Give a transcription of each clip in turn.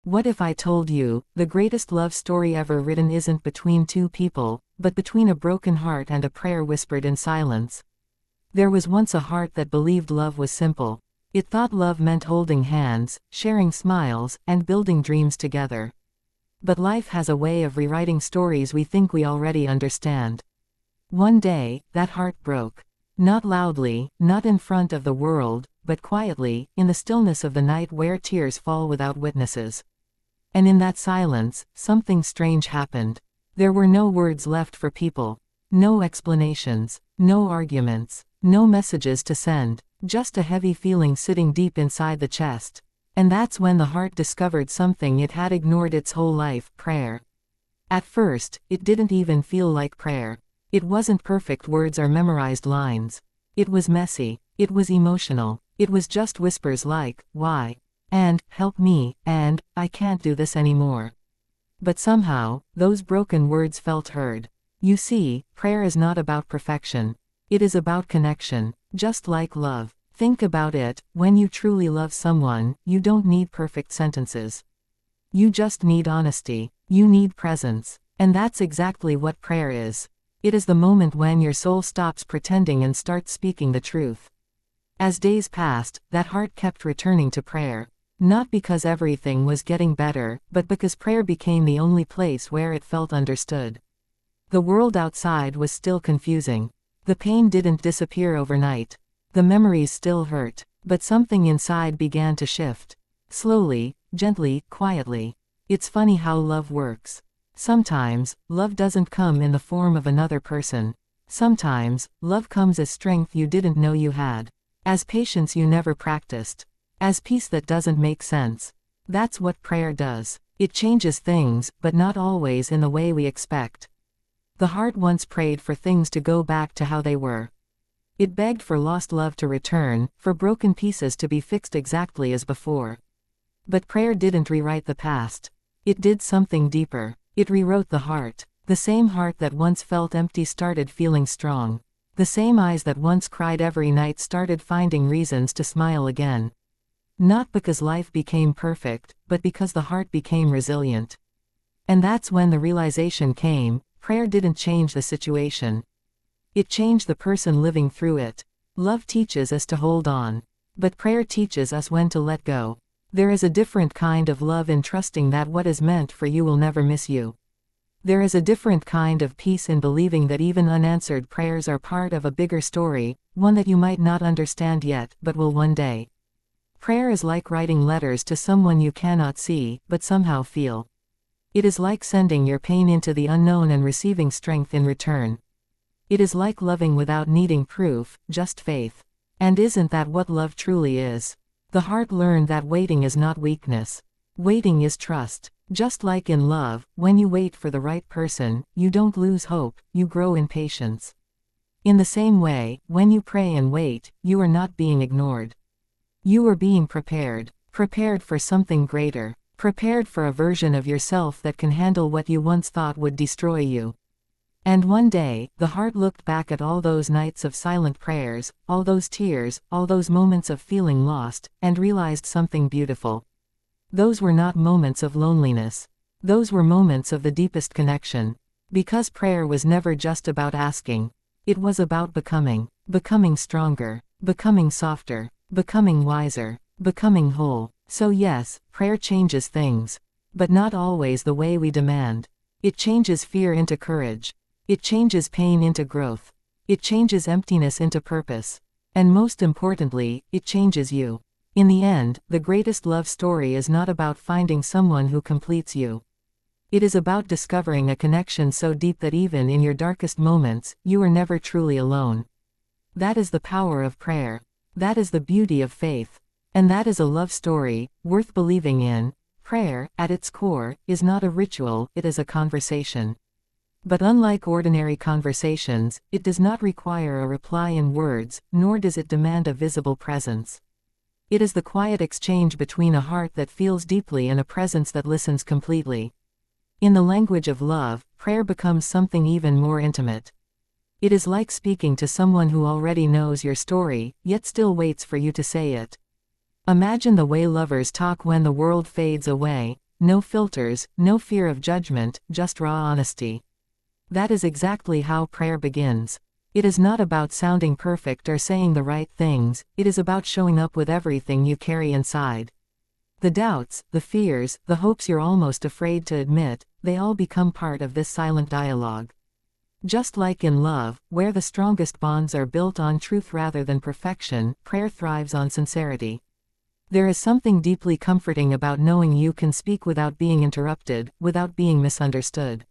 What if I told you, the greatest love story ever written isn't between two people, but between a broken heart and a prayer whispered in silence? There was once a heart that believed love was simple. It thought love meant holding hands, sharing smiles, and building dreams together. But life has a way of rewriting stories we think we already understand. One day, that heart broke. Not loudly, not in front of the world, but quietly, in the stillness of the night where tears fall without witnesses. And in that silence, something strange happened. There were no words left for people. No explanations. No arguments. No messages to send. Just a heavy feeling sitting deep inside the chest. And that's when the heart discovered something it had ignored its whole life: prayer. At first, it didn't even feel like prayer. It wasn't perfect words or memorized lines. It was messy. It was emotional. It was just whispers like, "Why?" and "Help me," and "I can't do this anymore." But somehow, those broken words felt heard. You see, prayer is not about perfection. It is about connection, just like love. Think about it: when you truly love someone, you don't need perfect sentences. You just need honesty. You need presence. And that's exactly what prayer is. It is the moment when your soul stops pretending and starts speaking the truth. As days passed, that heart kept returning to prayer. Not because everything was getting better, but because prayer became the only place where it felt understood. The world outside was still confusing. The pain didn't disappear overnight. The memories still hurt. But something inside began to shift. Slowly, gently, quietly. It's funny how love works. Sometimes, love doesn't come in the form of another person. Sometimes, love comes as strength you didn't know you had. As patience you never practiced. As peace that doesn't make sense. That's what prayer does. It changes things, but not always in the way we expect. The heart once prayed for things to go back to how they were. It begged for lost love to return, for broken pieces to be fixed exactly as before. But prayer didn't rewrite the past. It did something deeper. It rewrote the heart. The same heart that once felt empty started feeling strong. The same eyes that once cried every night started finding reasons to smile again. Not because life became perfect, but because the heart became resilient. And that's when the realization came: prayer didn't change the situation. It changed the person living through it. Love teaches us to hold on. But prayer teaches us when to let go. There is a different kind of love in trusting that what is meant for you will never miss you. There is a different kind of peace in believing that even unanswered prayers are part of a bigger story, one that you might not understand yet, but will one day. Prayer is like writing letters to someone you cannot see, but somehow feel. It is like sending your pain into the unknown and receiving strength in return. It is like loving without needing proof, just faith. And isn't that what love truly is? The heart learned that waiting is not weakness. Waiting is trust. Just like in love, when you wait for the right person, you don't lose hope, you grow in patience. In the same way, when you pray and wait, you are not being ignored. You are being prepared. Prepared for something greater. Prepared for a version of yourself that can handle what you once thought would destroy you. And one day, the heart looked back at all those nights of silent prayers, all those tears, all those moments of feeling lost, and realized something beautiful. Those were not moments of loneliness. Those were moments of the deepest connection. Because prayer was never just about asking. It was about becoming. Becoming stronger. Becoming softer. Becoming wiser. Becoming whole. So yes, prayer changes things. But not always the way we demand. It changes fear into courage. It changes pain into growth. It changes emptiness into purpose. And most importantly, it changes you. In the end, the greatest love story is not about finding someone who completes you. It is about discovering a connection so deep that even in your darkest moments, you are never truly alone. That is the power of prayer. That is the beauty of faith. And that is a love story, worth believing in. Prayer, at its core, is not a ritual, it is a conversation. But unlike ordinary conversations, it does not require a reply in words, nor does it demand a visible presence. It is the quiet exchange between a heart that feels deeply and a presence that listens completely. In the language of love, prayer becomes something even more intimate. It is like speaking to someone who already knows your story, yet still waits for you to say it. Imagine the way lovers talk when the world fades away. no filters, no fear of judgment, just raw honesty. That is exactly how prayer begins. It is not about sounding perfect or saying the right things, it is about showing up with everything you carry inside. The doubts, the fears, the hopes you're almost afraid to admit, they all become part of this silent dialogue. Just like in love, where the strongest bonds are built on truth rather than perfection, prayer thrives on sincerity. There is something deeply comforting about knowing you can speak without being interrupted, without being misunderstood.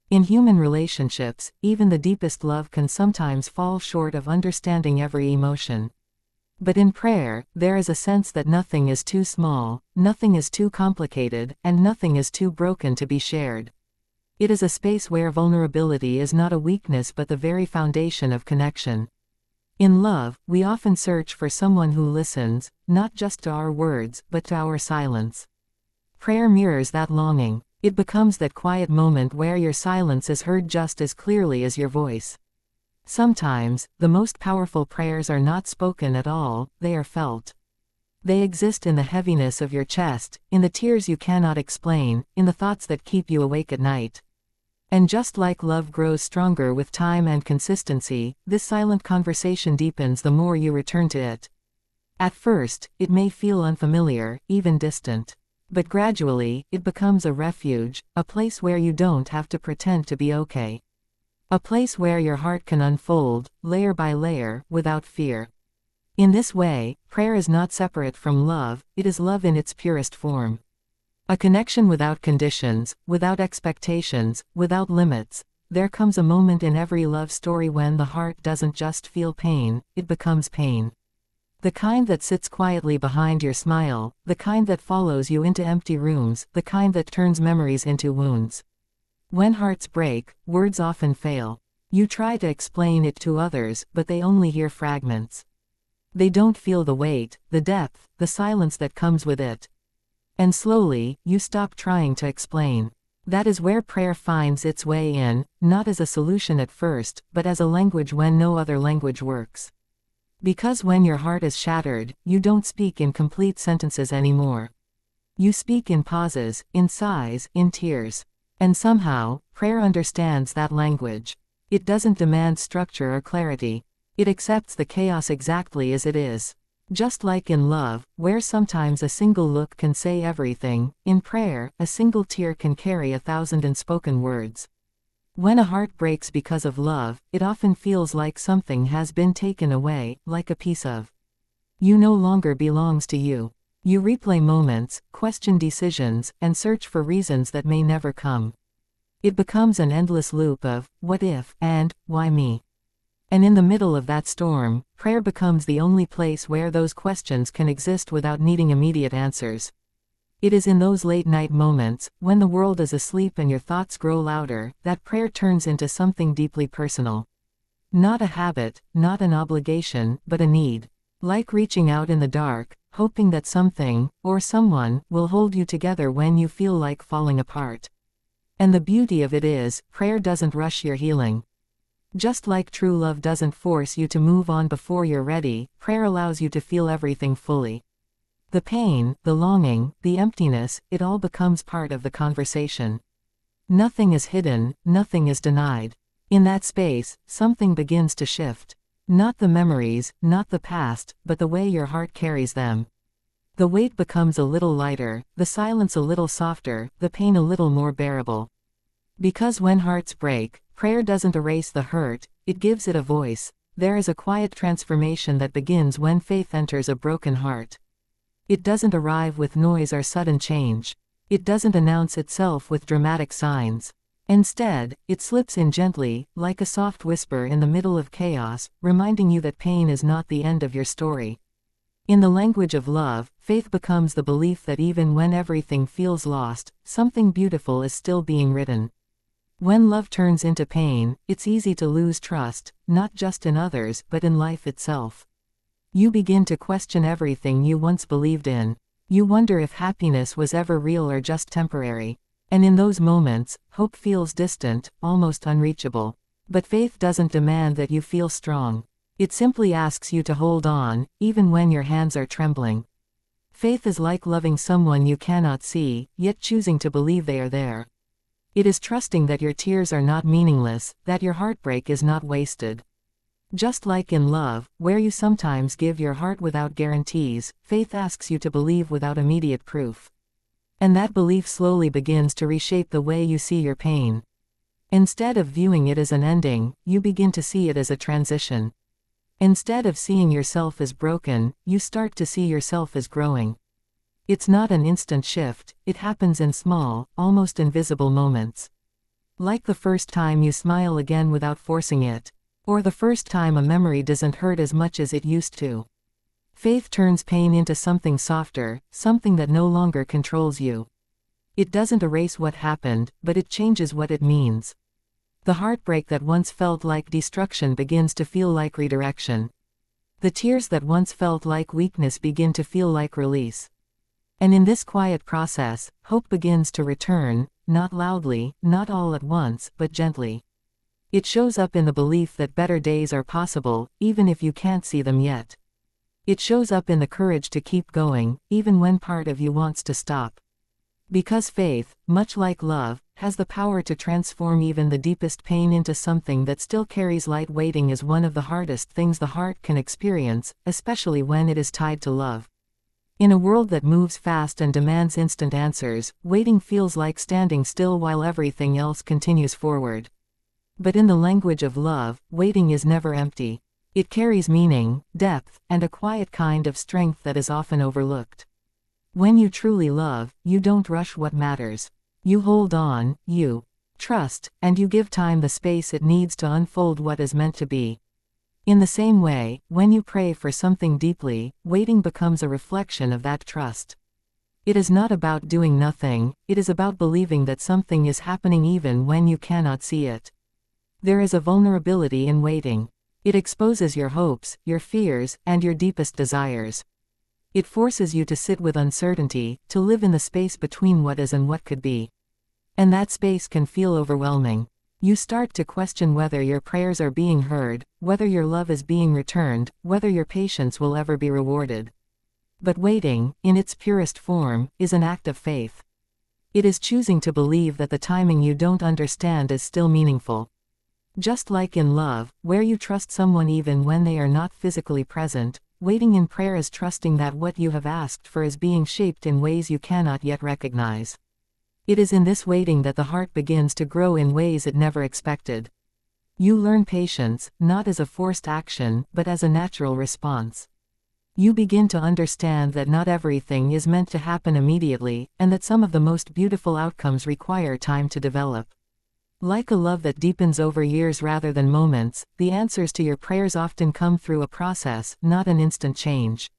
In human relationships, even the deepest love can sometimes fall short of understanding every emotion. But in prayer, there is a sense that nothing is too small, nothing is too complicated, and nothing is too broken to be shared. It is a space where vulnerability is not a weakness but the very foundation of connection. In love, we often search for someone who listens, not just to our words, but to our silence. Prayer mirrors that longing. It becomes that quiet moment where your silence is heard just as clearly as your voice. Sometimes, the most powerful prayers are not spoken at all, they are felt. They exist in the heaviness of your chest, in the tears you cannot explain, in the thoughts that keep you awake at night. And just like love grows stronger with time and consistency, this silent conversation deepens the more you return to it. At first, it may feel unfamiliar, even distant. But gradually, it becomes a refuge, a place where you don't have to pretend to be okay. A place where your heart can unfold, layer by layer, without fear. In this way, prayer is not separate from love, it is love in its purest form. A connection without conditions, without expectations, without limits. There comes a moment in every love story when the heart doesn't just feel pain, it becomes pain. The kind that sits quietly behind your smile, the kind that follows you into empty rooms, the kind that turns memories into wounds. When hearts break, words often fail. You try to explain it to others, but they only hear fragments. They don't feel the weight, the depth, the silence that comes with it. And slowly, you stop trying to explain. That is where prayer finds its way in, not as a solution at first, but as a language when no other language works. Because when your heart is shattered, you don't speak in complete sentences anymore. You speak in pauses, in sighs, in tears. And somehow, prayer understands that language. It doesn't demand structure or clarity. It accepts the chaos exactly as it is. Just like in love, where sometimes a single look can say everything, in prayer, a single tear can carry 1,000 unspoken words. When a heart breaks because of love, it often feels like something has been taken away, like a piece of you no longer belongs to you. You replay moments, question decisions, and search for reasons that may never come. It becomes an endless loop of, what if, and, why me? And in the middle of that storm, prayer becomes the only place where those questions can exist without needing immediate answers. It is in those late-night moments, when the world is asleep and your thoughts grow louder, that prayer turns into something deeply personal. Not a habit, not an obligation, but a need. Like reaching out in the dark, hoping that something, or someone, will hold you together when you feel like falling apart. And the beauty of it is, prayer doesn't rush your healing. Just like true love doesn't force you to move on before you're ready, prayer allows you to feel everything fully. The pain, the longing, the emptiness, it all becomes part of the conversation. Nothing is hidden, nothing is denied. In that space, something begins to shift. Not the memories, not the past, but the way your heart carries them. The weight becomes a little lighter, the silence a little softer, the pain a little more bearable. Because when hearts break, prayer doesn't erase the hurt, it gives it a voice. There is a quiet transformation that begins when faith enters a broken heart. It doesn't arrive with noise or sudden change. It doesn't announce itself with dramatic signs. Instead, it slips in gently, like a soft whisper in the middle of chaos, reminding you that pain is not the end of your story. In the language of love, faith becomes the belief that even when everything feels lost, something beautiful is still being written. When love turns into pain, it's easy to lose trust, not just in others, but in life itself. You begin to question everything you once believed in. You wonder if happiness was ever real or just temporary. And in those moments, hope feels distant, almost unreachable. But faith doesn't demand that you feel strong. It simply asks you to hold on, even when your hands are trembling. Faith is like loving someone you cannot see, yet choosing to believe they are there. It is trusting that your tears are not meaningless, that your heartbreak is not wasted. Just like in love, where you sometimes give your heart without guarantees, faith asks you to believe without immediate proof. And that belief slowly begins to reshape the way you see your pain. Instead of viewing it as an ending, you begin to see it as a transition. Instead of seeing yourself as broken, you start to see yourself as growing. It's not an instant shift, it happens in small, almost invisible moments. Like the first time you smile again without forcing it. Or the first time a memory doesn't hurt as much as it used to. Faith turns pain into something softer, something that no longer controls you. It doesn't erase what happened, but it changes what it means. The heartbreak that once felt like destruction begins to feel like redirection. The tears that once felt like weakness begin to feel like release. And in this quiet process, hope begins to return, not loudly, not all at once, but gently. It shows up in the belief that better days are possible, even if you can't see them yet. It shows up in the courage to keep going, even when part of you wants to stop. Because faith, much like love, has the power to transform even the deepest pain into something that still carries light. Waiting is one of the hardest things the heart can experience, especially when it is tied to love. In a world that moves fast and demands instant answers, waiting feels like standing still while everything else continues forward. But in the language of love, waiting is never empty. It carries meaning, depth, and a quiet kind of strength that is often overlooked. When you truly love, you don't rush what matters. You hold on, you trust, and you give time the space it needs to unfold what is meant to be. In the same way, when you pray for something deeply, waiting becomes a reflection of that trust. It is not about doing nothing, it is about believing that something is happening even when you cannot see it. There is a vulnerability in waiting. It exposes your hopes, your fears, and your deepest desires. It forces you to sit with uncertainty, to live in the space between what is and what could be. And that space can feel overwhelming. You start to question whether your prayers are being heard, whether your love is being returned, whether your patience will ever be rewarded. But waiting, in its purest form, is an act of faith. It is choosing to believe that the timing you don't understand is still meaningful. Just like in love, where you trust someone even when they are not physically present, waiting in prayer is trusting that what you have asked for is being shaped in ways you cannot yet recognize. It is in this waiting that the heart begins to grow in ways it never expected. You learn patience, not as a forced action, but as a natural response. You begin to understand that not everything is meant to happen immediately, and that some of the most beautiful outcomes require time to develop. Like a love that deepens over years rather than moments, the answers to your prayers often come through a process, not an instant change.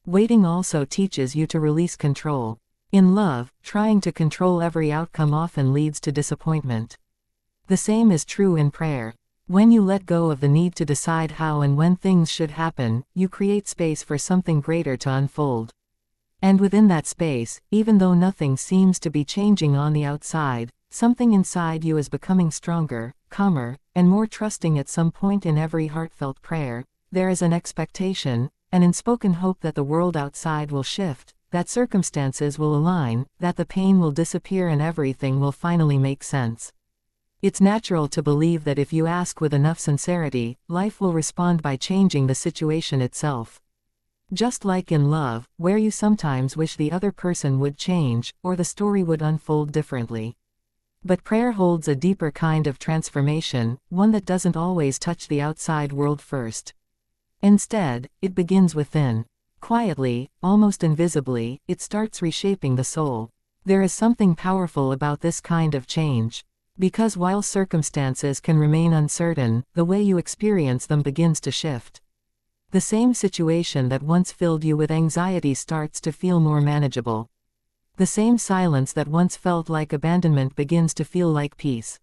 Waiting also teaches you to release control. In love, trying to control every outcome often leads to disappointment. The same is true in prayer. When you let go of the need to decide how and when things should happen, you create space for something greater to unfold. And within that space, even though nothing seems to be changing on the outside, something inside you is becoming stronger, calmer, and more trusting. At some point in every heartfelt prayer, there is an expectation, an unspoken hope that the world outside will shift, that circumstances will align, that the pain will disappear and everything will finally make sense. It's natural to believe that if you ask with enough sincerity, life will respond by changing the situation itself. Just like in love, where you sometimes wish the other person would change, or the story would unfold differently. But prayer holds a deeper kind of transformation, one that doesn't always touch the outside world first. Instead, it begins within. Quietly, almost invisibly, it starts reshaping the soul. There is something powerful about this kind of change. Because while circumstances can remain uncertain, the way you experience them begins to shift. The same situation that once filled you with anxiety starts to feel more manageable. The same silence that once felt like abandonment begins to feel like peace.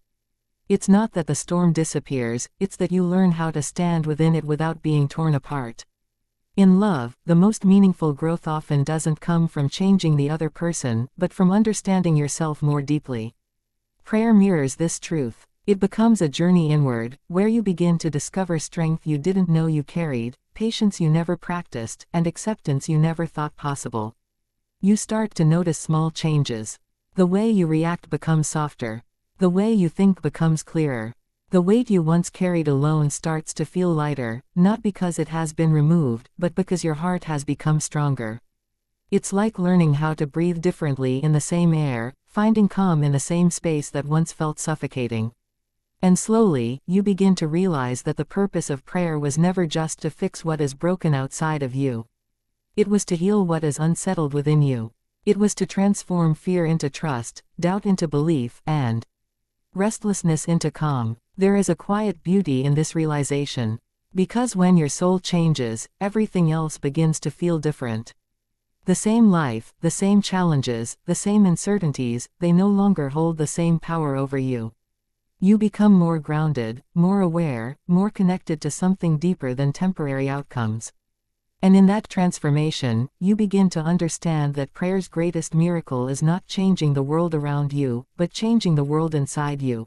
It's not that the storm disappears, it's that you learn how to stand within it without being torn apart. In love, the most meaningful growth often doesn't come from changing the other person, but from understanding yourself more deeply. Prayer mirrors this truth. It becomes a journey inward, where you begin to discover strength you didn't know you carried, patience you never practiced, and acceptance you never thought possible. You start to notice small changes. The way you react becomes softer. The way you think becomes clearer. The weight you once carried alone starts to feel lighter, not because it has been removed, but because your heart has become stronger. It's like learning how to breathe differently in the same air, finding calm in the same space that once felt suffocating. And slowly, you begin to realize that the purpose of prayer was never just to fix what is broken outside of you. It was to heal what is unsettled within you. It was to transform fear into trust, doubt into belief, and restlessness into calm. There is a quiet beauty in this realization. Because when your soul changes, everything else begins to feel different. The same life, the same challenges, the same uncertainties, they no longer hold the same power over you. You become more grounded, more aware, more connected to something deeper than temporary outcomes. And in that transformation, you begin to understand that prayer's greatest miracle is not changing the world around you, but changing the world inside you.